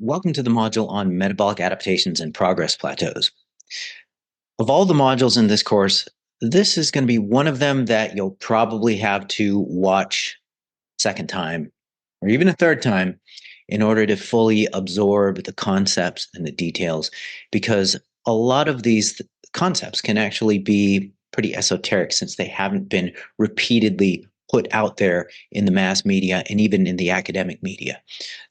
Welcome to the module on metabolic adaptations and progress plateaus. Of all the modules in this course, this is going to be one of them that you'll probably have to watch second time or even a third time in order to fully absorb the concepts and the details, because a lot of these concepts can actually be pretty esoteric since they haven't been repeatedly put out there in the mass media and even in the academic media.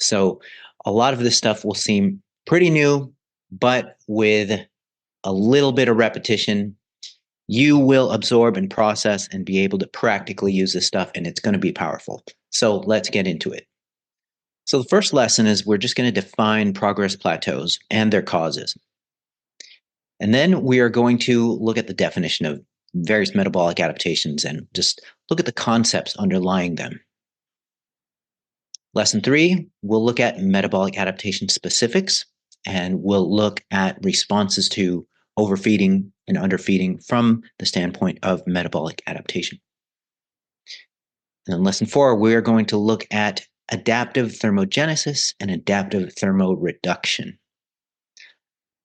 So a lot of this stuff will seem pretty new, but with a little bit of repetition, you will absorb and process and be able to practically use this stuff, and it's going to be powerful. So let's get into it. So the first lesson is we're just going to define progress plateaus and their causes. And then we are going to look at the definition of various metabolic adaptations and just look at the concepts underlying them. Lesson 3, we'll look at metabolic adaptation specifics, and we'll look at responses to overfeeding and underfeeding from the standpoint of metabolic adaptation. And in lesson 4, we're going to look at adaptive thermogenesis and adaptive thermoreduction.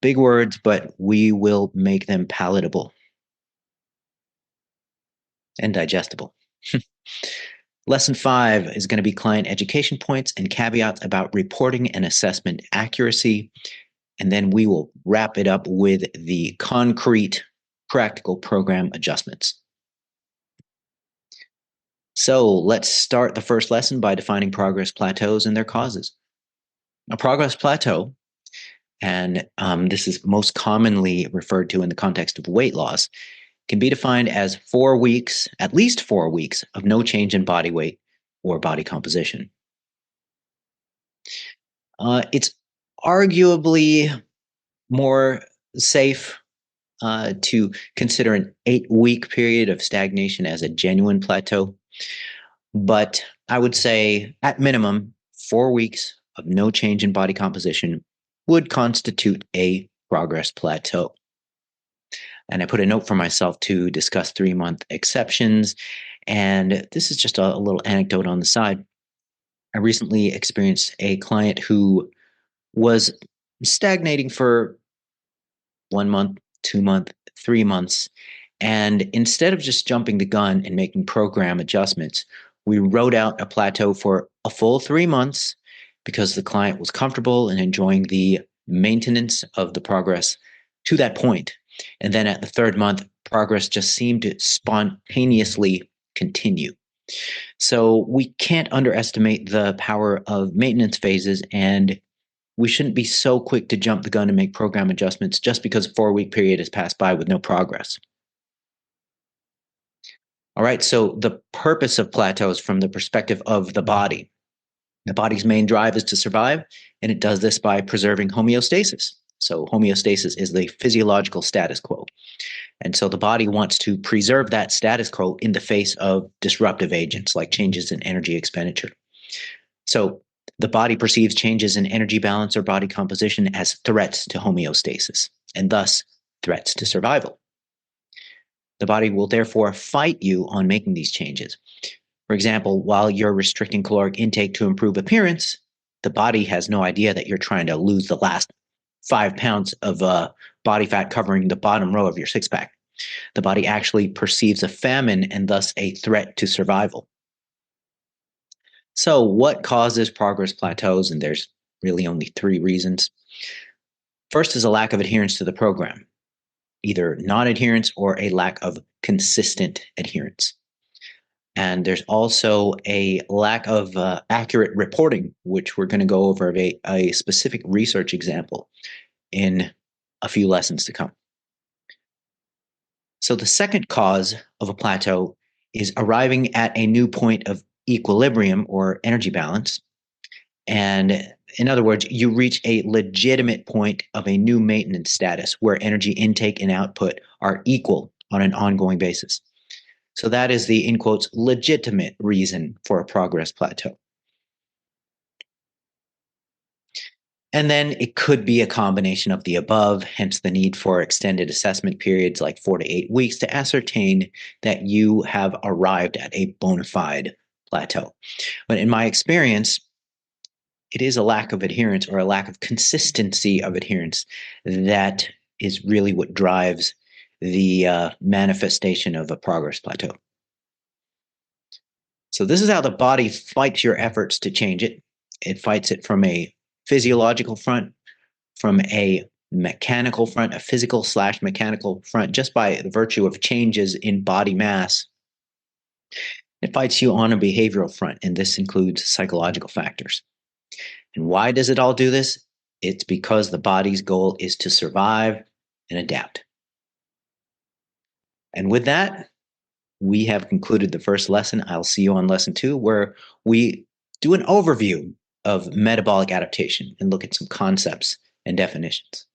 Big words, but we will make them palatable and digestible. Lesson 5 is going to be client education points and caveats about reporting and assessment accuracy. And then we will wrap it up with the concrete practical program adjustments. So let's start the first lesson by defining progress plateaus and their causes. A progress plateau, and this is most commonly referred to in the context of weight loss, can be defined as 4 weeks, at least 4 weeks, of no change in body weight or body composition. It's arguably more safe to consider an 8-week period of stagnation as a genuine plateau. But I would say, at minimum, 4 weeks of no change in body composition would constitute a progress plateau. And I put a note for myself to discuss 3-month exceptions. And this is just a little anecdote on the side. I recently experienced a client who was stagnating for 1 month, 2 months, 3 months. And instead of just jumping the gun and making program adjustments, we wrote out a plateau for a full 3 months because the client was comfortable and enjoying the maintenance of the progress to that point. And then at the 3rd month, progress just seemed to spontaneously continue. So we can't underestimate the power of maintenance phases, and we shouldn't be so quick to jump the gun and make program adjustments just because a 4-week period has passed by with no progress. All right, so the purpose of plateaus from the perspective of the body. The body's main drive is to survive, and it does this by preserving homeostasis. So homeostasis is the physiological status quo. And so the body wants to preserve that status quo in the face of disruptive agents like changes in energy expenditure. So the body perceives changes in energy balance or body composition as threats to homeostasis, and thus threats to survival. The body will therefore fight you on making these changes. For example, while you're restricting caloric intake to improve appearance, the body has no idea that you're trying to lose the last 5 pounds of body fat covering the bottom row of your six-pack. The body actually perceives a famine and thus a threat to survival. So what causes progress plateaus? And there's really only 3 reasons. First is a lack of adherence to the program, either non-adherence or a lack of consistent adherence. And there's also a lack of accurate reporting, which we're going to go over a specific research example in a few lessons to come. So the second cause of a plateau is arriving at a new point of equilibrium or energy balance. And in other words, you reach a legitimate point of a new maintenance status where energy intake and output are equal on an ongoing basis. So that is the, in quotes, legitimate reason for a progress plateau. And then it could be a combination of the above, hence the need for extended assessment periods like 4 to 8 weeks to ascertain that you have arrived at a bona fide plateau. But in my experience, it is a lack of adherence or a lack of consistency of adherence that is really what drives the manifestation of a progress plateau. So this is how the body fights your efforts to change it. It fights it from a physiological front, from a mechanical front, a physical/mechanical front, just by the virtue of changes in body mass. It fights you on a behavioral front, and this includes psychological factors. And why does it all do this? It's because the body's goal is to survive and adapt. And with that, we have concluded the first lesson. I'll see you on lesson 2, where we do an overview of metabolic adaptation and look at some concepts and definitions.